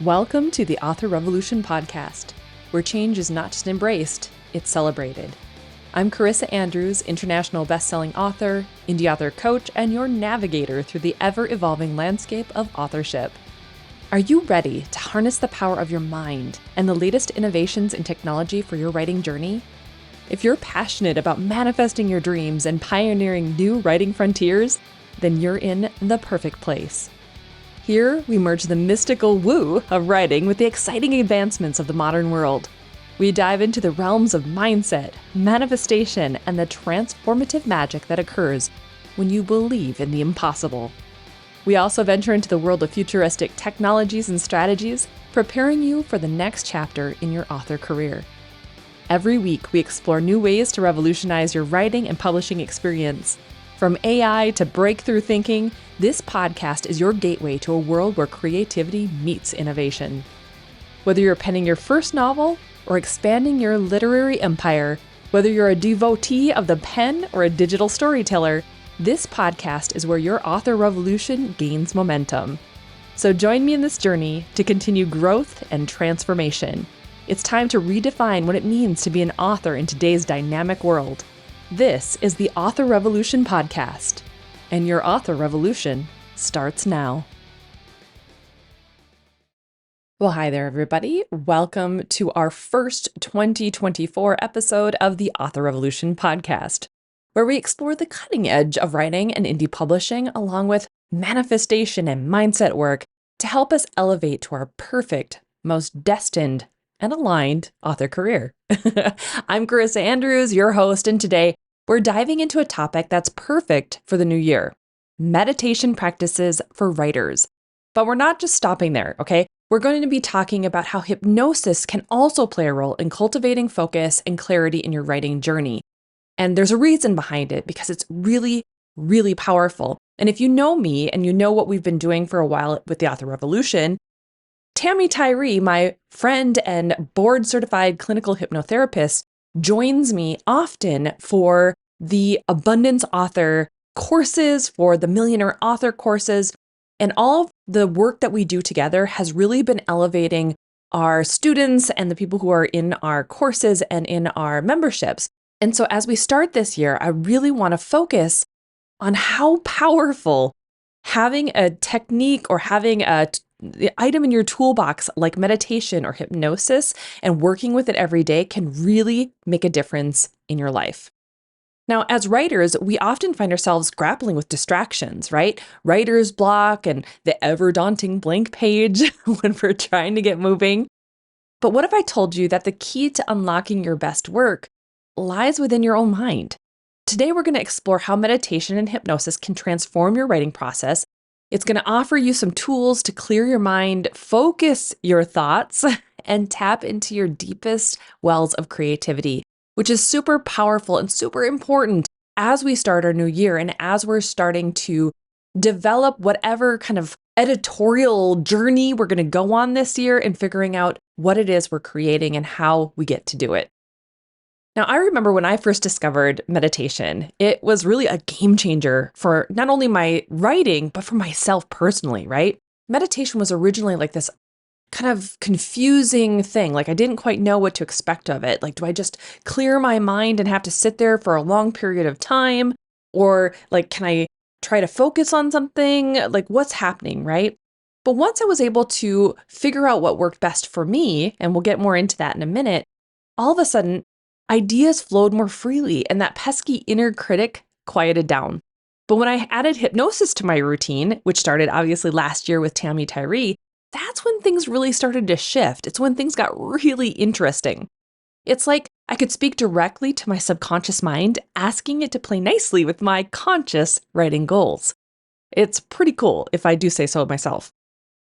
Welcome to the Author Revolution podcast, where change is not just embraced, it's celebrated. I'm Carissa Andrews, international best-selling author, indie author coach, and your navigator through the ever-evolving landscape of authorship. Are you ready to harness the power of your mind and the latest innovations in technology for your writing journey? If you're passionate about manifesting your dreams and pioneering new writing frontiers, then you're in the perfect place. Here, we merge the mystical woo of writing with the exciting advancements of the modern world. We dive into the realms of mindset, manifestation, and the transformative magic that occurs when you believe in the impossible. We also venture into the world of futuristic technologies and strategies, preparing you for the next chapter in your author career. Every week, we explore new ways to revolutionize your writing and publishing experience. From AI to breakthrough thinking, this podcast is your gateway to a world where creativity meets innovation. Whether you're penning your first novel or expanding your literary empire, whether you're a devotee of the pen or a digital storyteller, this podcast is where your author revolution gains momentum. So join me in this journey to continue growth and transformation. It's time to redefine what it means to be an author in today's dynamic world. This is the Author Revolution podcast, and your author revolution starts now. Well, hi there, everybody. Welcome to our first 2024 episode of the Author Revolution podcast, where we explore the cutting edge of writing and indie publishing, along with manifestation and mindset work to help us elevate to our perfect, most destined, and aligned author career. I'm Carissa Andrews, your host, and today we're diving into a topic that's perfect for the new year: meditation practices for writers. But we're not just stopping there, okay? We're going to be talking about how hypnosis can also play a role in cultivating focus and clarity in your writing journey. And there's a reason behind it because it's really, really powerful. And if you know me and you know what we've been doing for a while with the Author Revolution, Tammy Tyree, my friend and board-certified clinical hypnotherapist, joins me often for the Abundance Author courses, for the Millionaire Author courses, and all of the work that we do together has really been elevating our students and the people who are in our courses and in our memberships. And so as we start this year, I really want to focus on how powerful having a technique or having the item in your toolbox like meditation or hypnosis and working with it every day can really make a difference in your life. Now, as writers, we often find ourselves grappling with distractions, right? Writer's block and the ever daunting blank page when we're trying to get moving. But what if I told you that the key to unlocking your best work lies within your own mind? Today, we're going to explore how meditation and hypnosis can transform your writing process. It's going to offer you some tools to clear your mind, focus your thoughts, and tap into your deepest wells of creativity, which is super powerful and super important as we start our new year and as we're starting to develop whatever kind of editorial journey we're going to go on this year and figuring out what it is we're creating and how we get to do it. Now, I remember when I first discovered meditation, it was really a game changer for not only my writing, but for myself personally, right? Meditation was originally like this kind of confusing thing. Like I didn't quite know what to expect of it. Like, do I just clear my mind and have to sit there for a long period of time? Or like, can I try to focus on something? Like what's happening, right? But once I was able to figure out what worked best for me, and we'll get more into that in a minute, all of a sudden, ideas flowed more freely and that pesky inner critic quieted down. But when I added hypnosis to my routine, which started obviously last year with Tammy Tyree, that's when things really started to shift. It's when things got really interesting. It's like I could speak directly to my subconscious mind, asking it to play nicely with my conscious writing goals. It's pretty cool, if I do say so myself.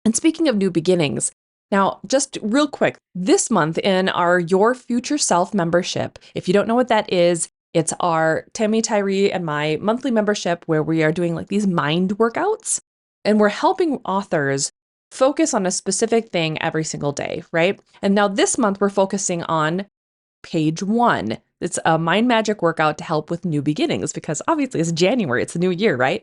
And speaking of new beginnings, now, just real quick, this month in our Your Future Self membership, if you don't know what that is, it's our Tammy Tyree and my monthly membership where we are doing like these mind workouts and we're helping authors focus on a specific thing every single day, right? And now this month we're focusing on page 1. It's a mind magic workout to help with new beginnings because obviously it's January, it's the new year, right?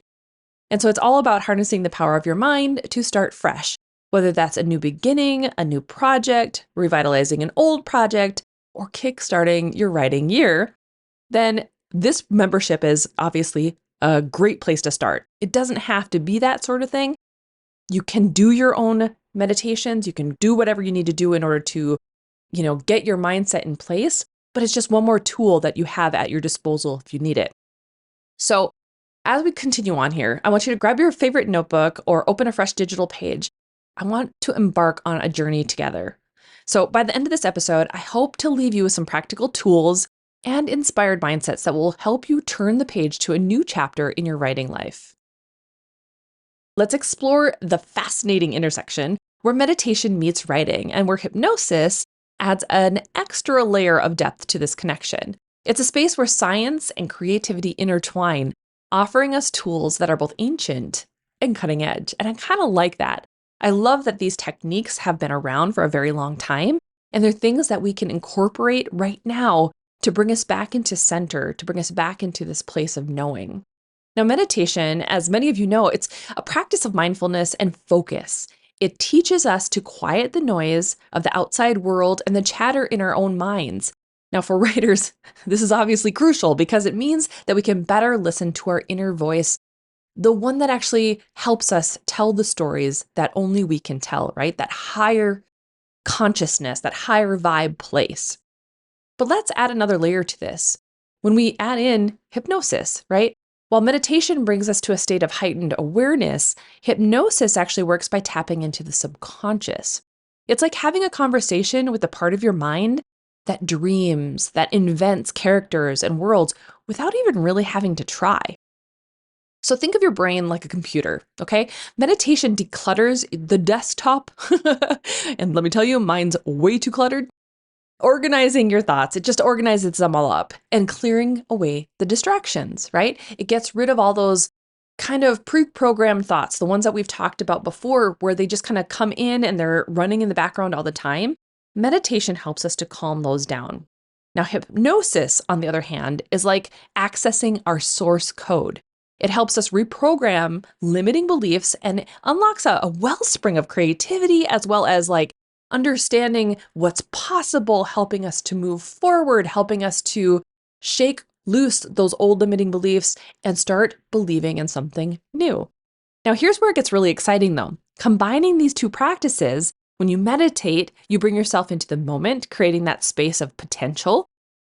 And so it's all about harnessing the power of your mind to start fresh. whether that's a new beginning, a new project, revitalizing an old project, or kickstarting your writing year, then this membership is obviously a great place to start. It doesn't have to be that sort of thing. You can do your own meditations. You can do whatever you need to do in order to, get your mindset in place, but it's just one more tool that you have at your disposal if you need it. So as we continue on here, I want you to grab your favorite notebook or open a fresh digital page. I want to embark on a journey together. So by the end of this episode, I hope to leave you with some practical tools and inspired mindsets that will help you turn the page to a new chapter in your writing life. Let's explore the fascinating intersection where meditation meets writing and where hypnosis adds an extra layer of depth to this connection. It's a space where science and creativity intertwine, offering us tools that are both ancient and cutting edge. And I kind of like that. I love that these techniques have been around for a very long time, and they're things that we can incorporate right now to bring us back into center, to bring us back into this place of knowing. Now, meditation, as many of you know, it's a practice of mindfulness and focus. It teaches us to quiet the noise of the outside world and the chatter in our own minds. Now, for writers, this is obviously crucial because it means that we can better listen to our inner voice, the one that actually helps us tell the stories that only we can tell, right? That higher consciousness, that higher vibe place. But let's add another layer to this. When we add in hypnosis, right? While meditation brings us to a state of heightened awareness, hypnosis actually works by tapping into the subconscious. It's like having a conversation with a part of your mind that dreams, that invents characters and worlds without even really having to try. So think of your brain like a computer, okay? Meditation declutters the desktop. And let me tell you, mine's way too cluttered. Organizing your thoughts, it just organizes them all up and clearing away the distractions, right? It gets rid of all those kind of pre-programmed thoughts, the ones that we've talked about before, where they just kind of come in and they're running in the background all the time. Meditation helps us to calm those down. Now, hypnosis, on the other hand, is like accessing our source code. It helps us reprogram limiting beliefs and unlocks a wellspring of creativity, as well as like understanding what's possible, helping us to move forward, helping us to shake loose those old limiting beliefs and start believing in something new. Now, here's where it gets really exciting though. Combining these two practices, when you meditate, you bring yourself into the moment, creating that space of potential.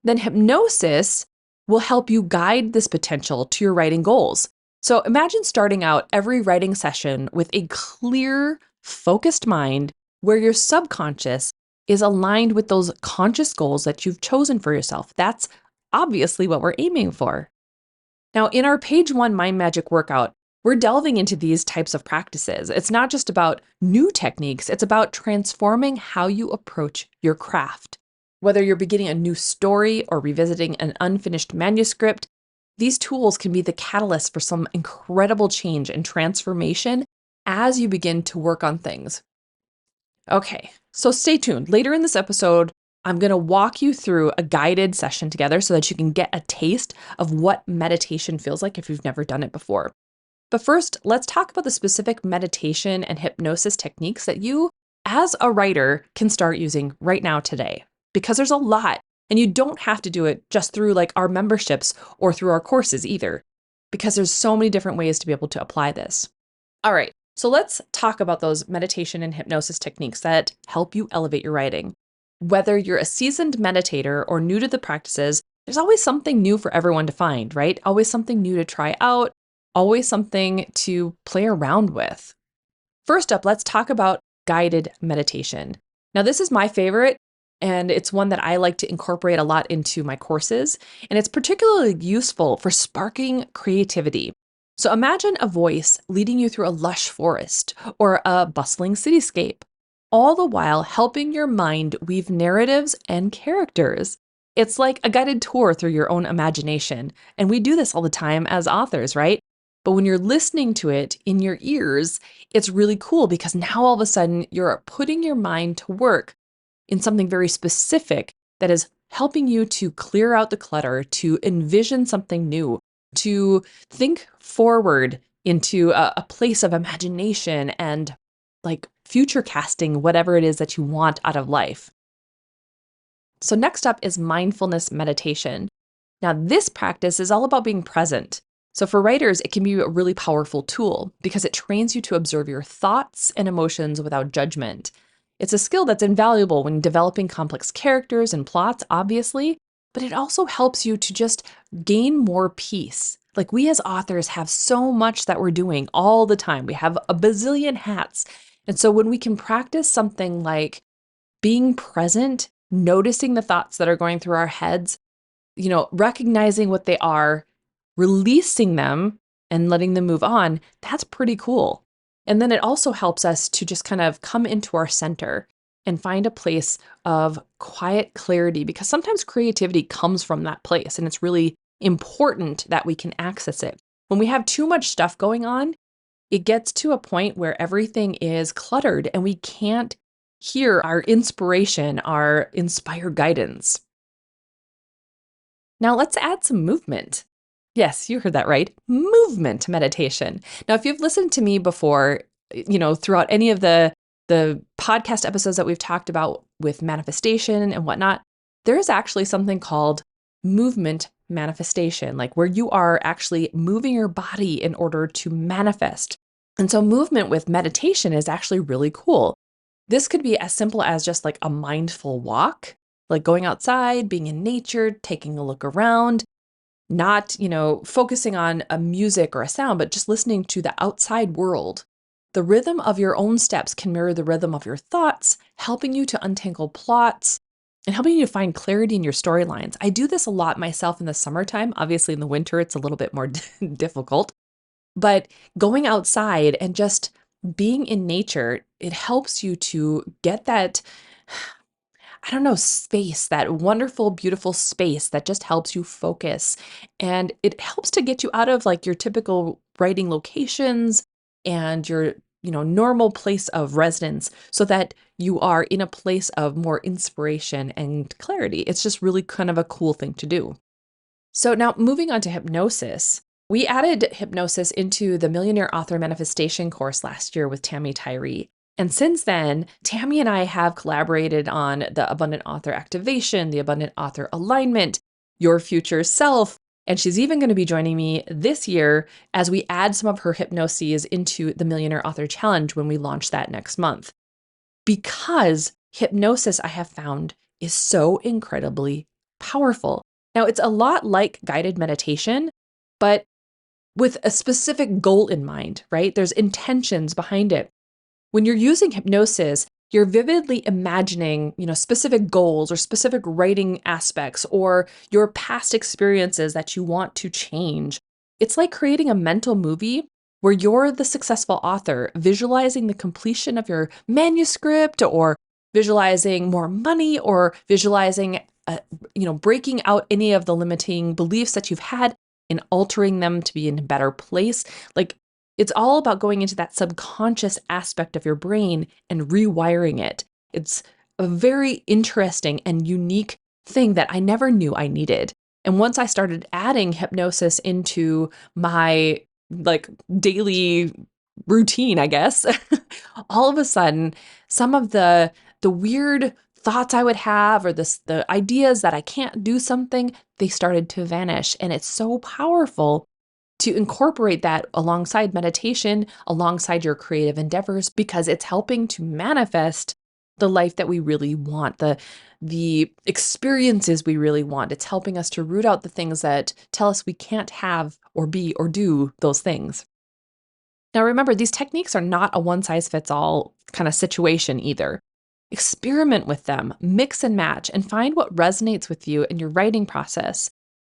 Then hypnosis will help you guide this potential to your writing goals. So imagine starting out every writing session with a clear, focused mind where your subconscious is aligned with those conscious goals that you've chosen for yourself. That's obviously what we're aiming for. Now, in our page 1 Mind Magic workout, we're delving into these types of practices. It's not just about new techniques, it's about transforming how you approach your craft. Whether you're beginning a new story or revisiting an unfinished manuscript, these tools can be the catalyst for some incredible change and transformation as you begin to work on things. Okay, so stay tuned. Later in this episode, I'm going to walk you through a guided session together so that you can get a taste of what meditation feels like if you've never done it before. But first, let's talk about the specific meditation and hypnosis techniques that you, as a writer, can start using right now today. Because there's a lot, and you don't have to do it just through like our memberships or through our courses either, because there's so many different ways to be able to apply this. All right. So let's talk about those meditation and hypnosis techniques that help you elevate your writing. Whether you're a seasoned meditator or new to the practices, there's always something new for everyone to find, right? Always something new to try out, always something to play around with. First up, let's talk about guided meditation. Now, this is my favorite, and it's one that I like to incorporate a lot into my courses, and it's particularly useful for sparking creativity. So imagine a voice leading you through a lush forest or a bustling cityscape, all the while helping your mind weave narratives and characters. It's like a guided tour through your own imagination. And we do this all the time as authors, right? But when you're listening to it in your ears, it's really cool because now all of a sudden you're putting your mind to work in something very specific that is helping you to clear out the clutter, to envision something new, to think forward into a place of imagination and like future casting whatever it is that you want out of life. So next up is mindfulness meditation. Now, this practice is all about being present. So for writers, it can be a really powerful tool because it trains you to observe your thoughts and emotions without judgment. It's a skill that's invaluable when developing complex characters and plots, obviously, but it also helps you to just gain more peace. Like we as authors have so much that we're doing all the time. We have a bazillion hats. And so when we can practice something like being present, noticing the thoughts that are going through our heads, recognizing what they are, releasing them and letting them move on, that's pretty cool. And then it also helps us to just kind of come into our center and find a place of quiet clarity, because sometimes creativity comes from that place and it's really important that we can access it. When we have too much stuff going on, it gets to a point where everything is cluttered and we can't hear our inspiration, our inspired guidance. Now let's add some movement. Yes, you heard that right. Movement meditation. Now, if you've listened to me before, throughout any of the podcast episodes that we've talked about with manifestation and whatnot, there is actually something called movement manifestation, like where you are actually moving your body in order to manifest. And so movement with meditation is actually really cool. This could be as simple as just like a mindful walk, like going outside, being in nature, taking a look around, not, focusing on a music or a sound, but just listening to the outside world. The rhythm of your own steps can mirror the rhythm of your thoughts, helping you to untangle plots and helping you to find clarity in your storylines. I do this a lot myself in the summertime. Obviously, in the winter, it's a little bit more difficult. But going outside and just being in nature, it helps you to get that, space, that wonderful, beautiful space that just helps you focus. And it helps to get you out of like your typical writing locations and your, normal place of residence so that you are in a place of more inspiration and clarity. It's just really kind of a cool thing to do. So now moving on to hypnosis. We added hypnosis into the Millionaire Author Manifestation course last year with Tammy Tyree. And since then, Tammy and I have collaborated on the Abundant Author Activation, the Abundant Author Alignment, Your Future Self, and she's even going to be joining me this year as we add some of her hypnoses into the Millionaire Author Challenge when we launch that next month. Because hypnosis, I have found, is so incredibly powerful. Now, it's a lot like guided meditation, but with a specific goal in mind, right? There's intentions behind it. When you're using hypnosis, you're vividly imagining, specific goals or specific writing aspects or your past experiences that you want to change. It's like creating a mental movie where you're the successful author, visualizing the completion of your manuscript or visualizing more money or visualizing, breaking out any of the limiting beliefs that you've had and altering them to be in a better place. Like, it's all about going into that subconscious aspect of your brain and rewiring it. It's a very interesting and unique thing that I never knew I needed. And once I started adding hypnosis into my daily routine, I guess, all of a sudden, some of the weird thoughts I would have or the ideas that I can't do something, they started to vanish. And it's so powerful to incorporate that alongside meditation, alongside your creative endeavors, because it's helping to manifest the life that we really want, the experiences we really want. It's helping us to root out the things that tell us we can't have or be or do those things. Now, remember, these techniques are not a one-size-fits-all kind of situation either. Experiment with them, mix and match, and find what resonates with you in your writing process.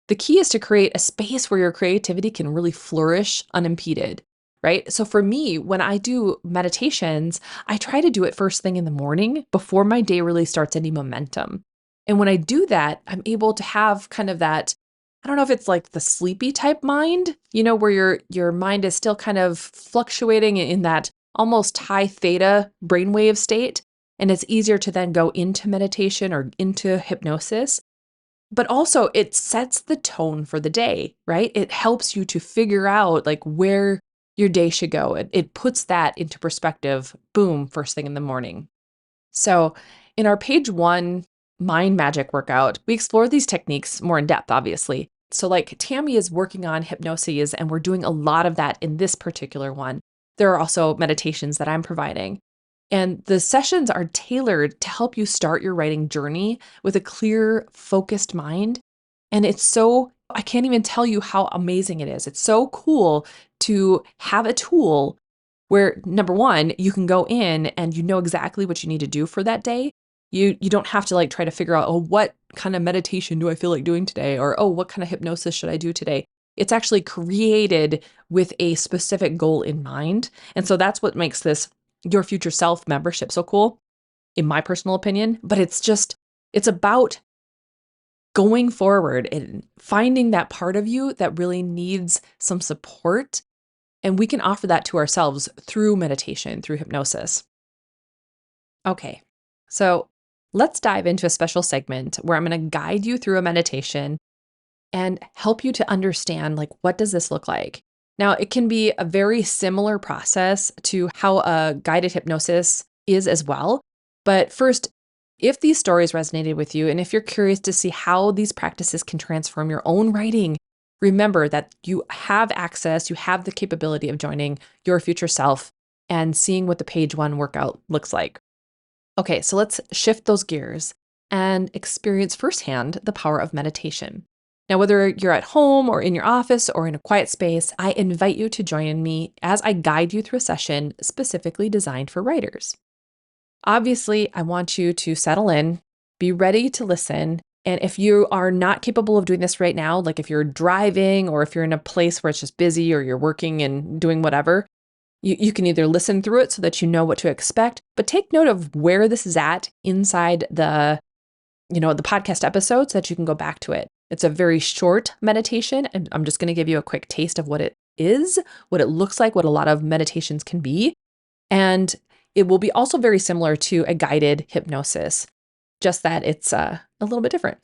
The key is to create a space where your creativity can really flourish unimpeded, right? So for me, when I do meditations, I try to do it first thing in the morning before my day really starts any momentum. And when I do that, I'm able to have kind of that, I don't know if it's like the sleepy type mind, where your mind is still kind of fluctuating in that almost high theta brainwave state. And it's easier to then go into meditation or into hypnosis. But also it sets the tone for the day, right? It helps you to figure out like where your day should go. It puts that into perspective, boom, first thing in the morning. So in our page 1 mind magic workout, we explore these techniques more in depth, obviously. So like Tammy is working on hypnosis, and we're doing a lot of that in this particular one. There are also meditations that I'm providing. And the sessions are tailored to help you start your writing journey with a clear, focused mind. And I can't even tell you how amazing it is. It's so cool to have a tool where, number one, you can go in and you know exactly what you need to do for that day. You don't have to like try to figure out, oh, what kind of meditation do I feel like doing today? Or, oh, what kind of hypnosis should I do today? It's actually created with a specific goal in mind. And so that's what makes this Your Future Self membership so cool, in my personal opinion. But it's about going forward and finding that part of you that really needs some support. And we can offer that to ourselves through meditation, through hypnosis. Okay, so let's dive into a special segment where I'm going to guide you through a meditation and help you to understand, like, what does this look like? Now, it can be a very similar process to how a guided hypnosis is as well. But first, if these stories resonated with you, and if you're curious to see how these practices can transform your own writing, remember that you have access, you have the capability of joining Your Future Self and seeing what the page 1 workout looks like. Okay, so let's shift those gears and experience firsthand the power of meditation. Now, whether you're at home or in your office or in a quiet space, I invite you to join me as I guide you through a session specifically designed for writers. Obviously, I want you to settle in, be ready to listen. And if you are not capable of doing this right now, like if you're driving or if you're in a place where it's just busy or you're working and doing whatever, you can either listen through it so that you know what to expect, but take note of where this is at inside the podcast episode so that you can go back to it. It's a very short meditation, and I'm just going to give you a quick taste of what it is, what it looks like, what a lot of meditations can be. And it will be also very similar to a guided hypnosis, just that it's a little bit different.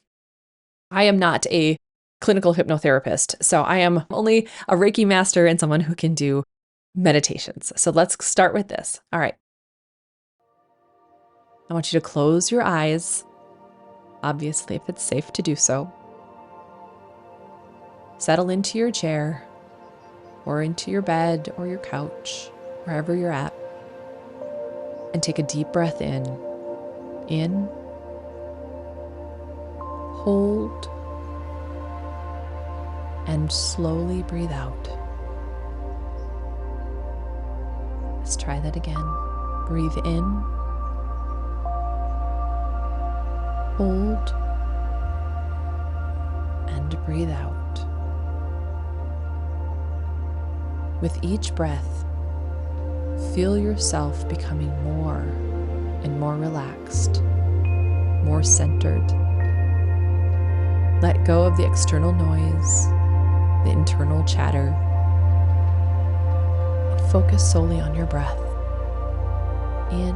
I am not a clinical hypnotherapist, so I am only a Reiki master and someone who can do meditations. So let's start with this. All right. I want you to close your eyes, obviously, if it's safe to do so. Settle into your chair or into your bed or your couch, wherever you're at, and take a deep breath in. In, hold, and slowly breathe out. Let's try that again. Breathe in, hold, and breathe out. With each breath, feel yourself becoming more and more relaxed, more centered. Let go of the external noise, the internal chatter, and focus solely on your breath. In,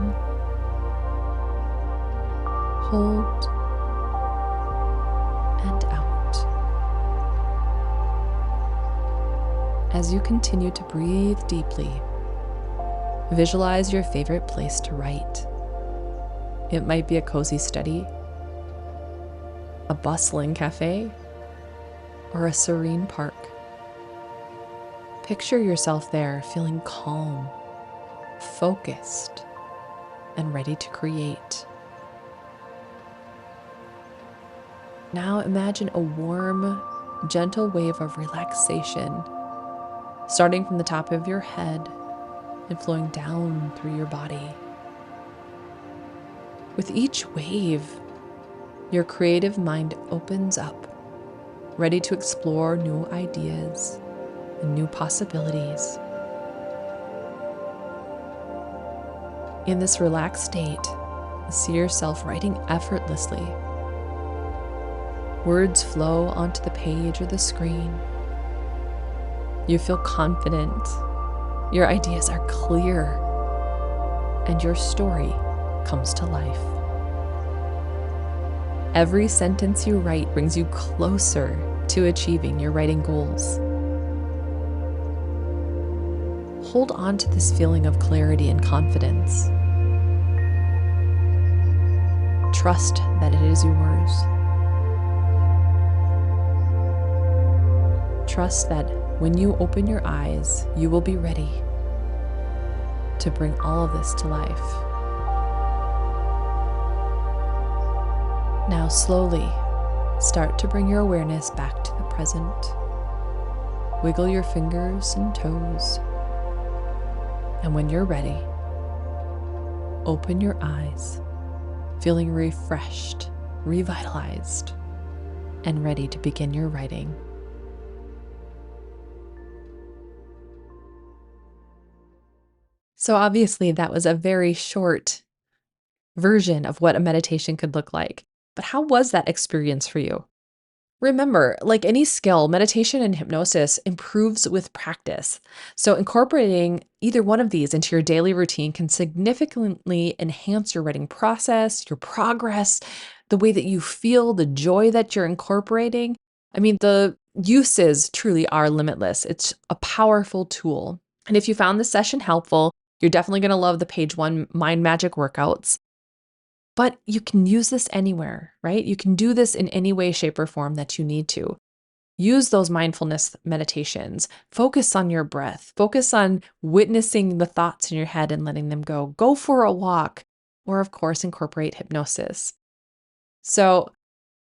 hold, and out. As you continue to breathe deeply, visualize your favorite place to write. It might be a cozy study, a bustling cafe, or a serene park. Picture yourself there feeling calm, focused, and ready to create. Now imagine a warm, gentle wave of relaxation starting from the top of your head and flowing down through your body. With each wave, your creative mind opens up, ready to explore new ideas and new possibilities. In this relaxed state, see yourself writing effortlessly. Words flow onto the page or the screen. You feel confident. Your ideas are clear, and your story comes to life. Every sentence you write brings you closer to achieving your writing goals. hold on to this feeling of clarity and confidence. Trust that it is yours. Trust that when you open your eyes, you will be ready to bring all of this to life. Now slowly start to bring your awareness back to the present. Wiggle your fingers and toes. And when you're ready, open your eyes, feeling refreshed, revitalized, and ready to begin your writing. So obviously that was a very short version of what a meditation could look like. But how was that experience for you? Remember, like any skill, meditation and hypnosis improves with practice. So incorporating either one of these into your daily routine can significantly enhance your writing process, your progress, the way that you feel, the joy that you're incorporating. I mean, the uses truly are limitless. It's a powerful tool. And if you found this session helpful, you're definitely going to love the page 1 mind magic workouts. But you can use this anywhere, right? You can do this in any way, shape, or form that you need to. Use those mindfulness meditations. Focus on your breath. Focus on witnessing the thoughts in your head and letting them go. Go for a walk, or of course, incorporate hypnosis. So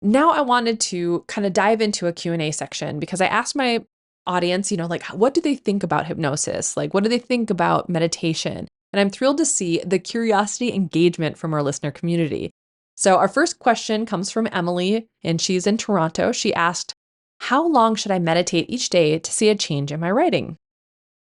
now I wanted to kind of dive into a Q&A section because I asked my audience, like, what do they think about hypnosis? Like, what do they think about meditation? And I'm thrilled to see the curiosity engagement from our listener community. So our first question comes from Emily, and she's in Toronto. She asked, how long should I meditate each day to see a change in my writing?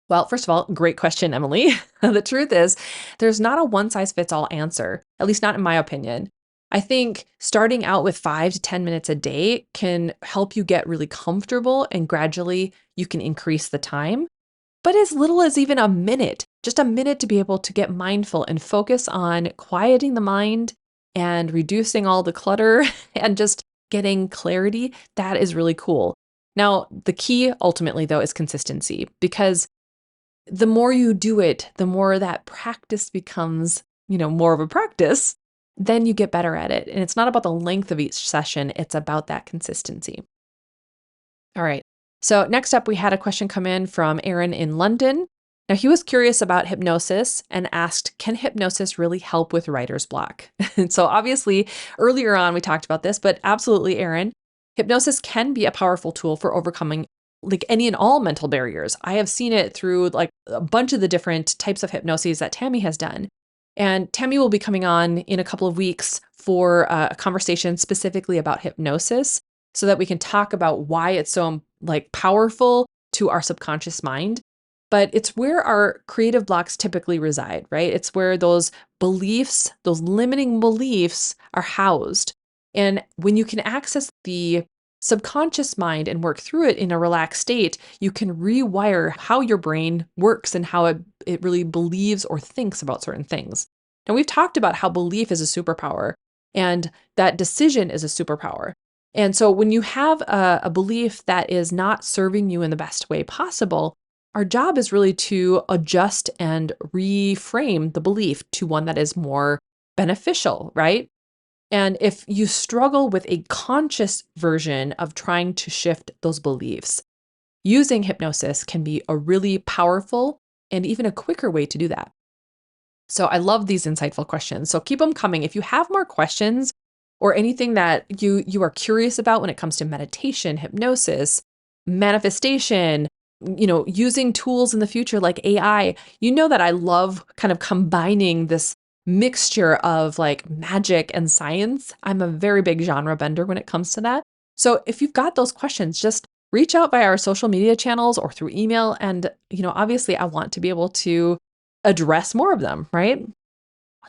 Well, first of all, great question, Emily. The truth is, there's not a one-size-fits-all answer, at least not in my opinion. I think starting out with 5 to 10 minutes a day can help you get really comfortable, and gradually you can increase the time. But as little as even a minute, just a minute to be able to get mindful and focus on quieting the mind and reducing all the clutter and just getting clarity, that is really cool. Now, the key ultimately, though, is consistency, because the more you do it, the more that practice becomes, more of a practice, then you get better at it. And it's not about the length of each session, it's about that consistency. All right. So next up, we had a question come in from Aaron in London. Now, he was curious about hypnosis and asked, can hypnosis really help with writer's block? And so obviously, earlier on, we talked about this, but absolutely, Aaron, hypnosis can be a powerful tool for overcoming like any and all mental barriers. I have seen it through like a bunch of the different types of hypnoses that Tammy has done. And Tammy will be coming on in a couple of weeks for a conversation specifically about hypnosis so that we can talk about why it's so powerful to our subconscious mind. But it's where our creative blocks typically reside, right? It's where those beliefs, those limiting beliefs are housed. And when you can access the subconscious mind and work through it in a relaxed state, you can rewire how your brain works and how it really believes or thinks about certain things. And we've talked about how belief is a superpower and that decision is a superpower. And so when you have a belief that is not serving you in the best way possible, our job is really to adjust and reframe the belief to one that is more beneficial, right? And if you struggle with a conscious version of trying to shift those beliefs, using hypnosis can be a really powerful and even a quicker way to do that. So I love these insightful questions. So keep them coming. If you have more questions or anything that you are curious about when it comes to meditation, hypnosis, manifestation, using tools in the future like AI, that I love kind of combining this mixture of like magic and science. I'm a very big genre bender when it comes to that. So if you've got those questions, just reach out via our social media channels or through email. And, obviously I want to be able to address more of them, right?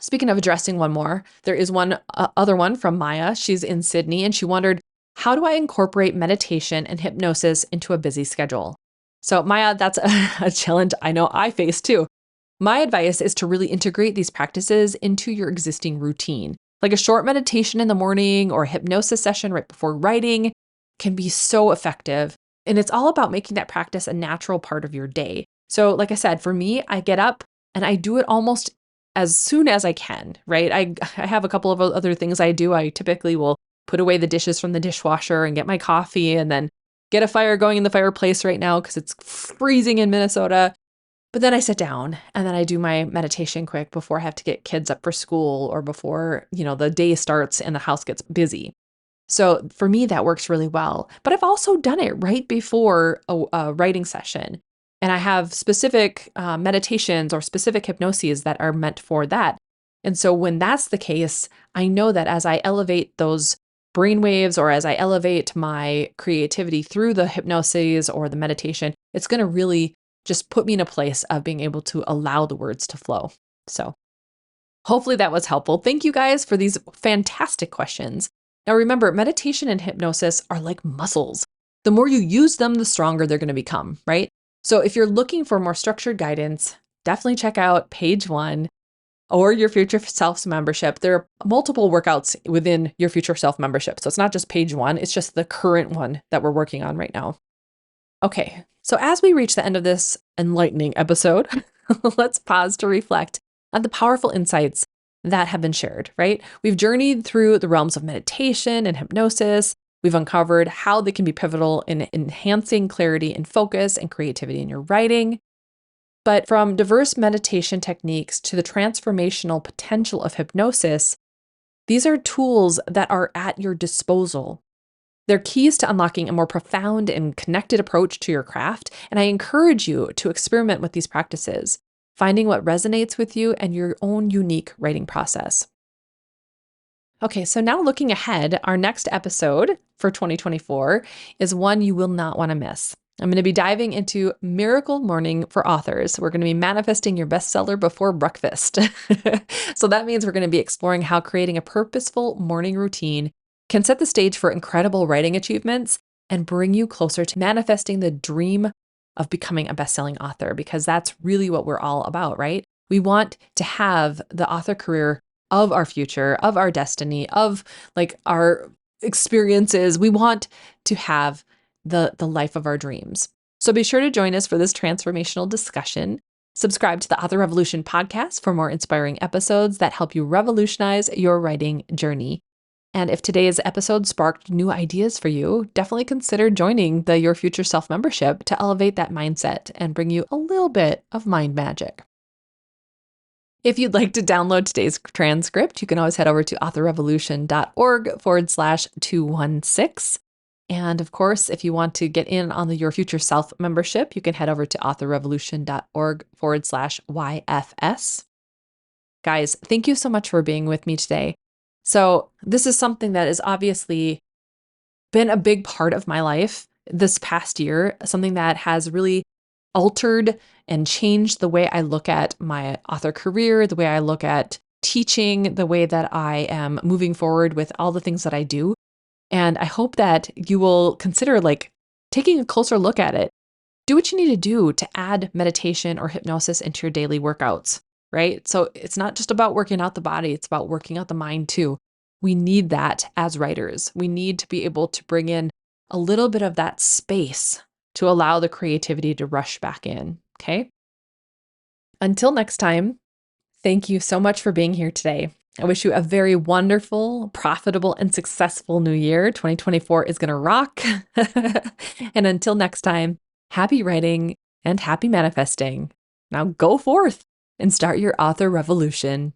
Speaking of addressing one more, there is one other one from Maya. She's in Sydney and she wondered, how do I incorporate meditation and hypnosis into a busy schedule? So Maya, that's a challenge I know I face too. My advice is to really integrate these practices into your existing routine. Like a short meditation in the morning or a hypnosis session right before writing can be so effective. And it's all about making that practice a natural part of your day. So like I said, for me, I get up and I do it almost as soon as I can, right? I have a couple of other things I do. I typically will put away the dishes from the dishwasher and get my coffee and then get a fire going in the fireplace right now because it's freezing in Minnesota. But then I sit down and then I do my meditation quick before I have to get kids up for school or before, the day starts and the house gets busy. So for me, that works really well. But I've also done it right before a writing session. And I have specific meditations or specific hypnoses that are meant for that. And so when that's the case, I know that as I elevate those brain waves or as I elevate my creativity through the hypnosis or the meditation, it's going to really just put me in a place of being able to allow the words to flow. So hopefully that was helpful. Thank you guys for these fantastic questions. Now remember, meditation and hypnosis are like muscles. The more you use them, the stronger they're going to become, right? So if you're looking for more structured guidance, definitely check out page 1 or your Future Self membership. There are multiple workouts within your Future Self membership. So it's not just page 1, it's just the current one that we're working on right now. Okay, so as we reach the end of this enlightening episode, let's pause to reflect on the powerful insights that have been shared, right? We've journeyed through the realms of meditation and hypnosis. We've uncovered how they can be pivotal in enhancing clarity and focus and creativity in your writing. But from diverse meditation techniques to the transformational potential of hypnosis, these are tools that are at your disposal. They're keys to unlocking a more profound and connected approach to your craft, and I encourage you to experiment with these practices, finding what resonates with you and your own unique writing process. Okay, so now looking ahead, our next episode for 2024 is one you will not want to miss. I'm going to be diving into Miracle Morning for Authors. We're going to be manifesting your bestseller before breakfast. So that means we're going to be exploring how creating a purposeful morning routine can set the stage for incredible writing achievements and bring you closer to manifesting the dream of becoming a best-selling author, because that's really what we're all about, right? We want to have the author career of our future, of our destiny, of like our experiences. We want to have the life of our dreams. So be sure to join us for this transformational discussion. Subscribe to the Author Revolution podcast for more inspiring episodes that help you revolutionize your writing journey. And if today's episode sparked new ideas for you, definitely consider joining the Your Future Self membership to elevate that mindset and bring you a little bit of mind magic. If you'd like to download today's transcript, you can always head over to authorrevolution.org/216. And of course, if you want to get in on the Your Future Self membership, you can head over to authorrevolution.org/YFS. Guys, thank you so much for being with me today. So this is something that has obviously been a big part of my life this past year, something that has really altered and changed the way I look at my author career, the way I look at teaching, the way that I am moving forward with all the things that I do. And I hope that you will consider taking a closer look at it. Do what you need to do to add meditation or hypnosis into your daily workouts, right? So it's not just about working out the body, it's about working out the mind too. We need that as writers. We need to be able to bring in a little bit of that space to allow the creativity to rush back in, okay? Until next time, thank you so much for being here today. I wish you a very wonderful, profitable, and successful new year. 2024 is going to rock. And until next time, happy writing and happy manifesting. Now go forth and start your author revolution.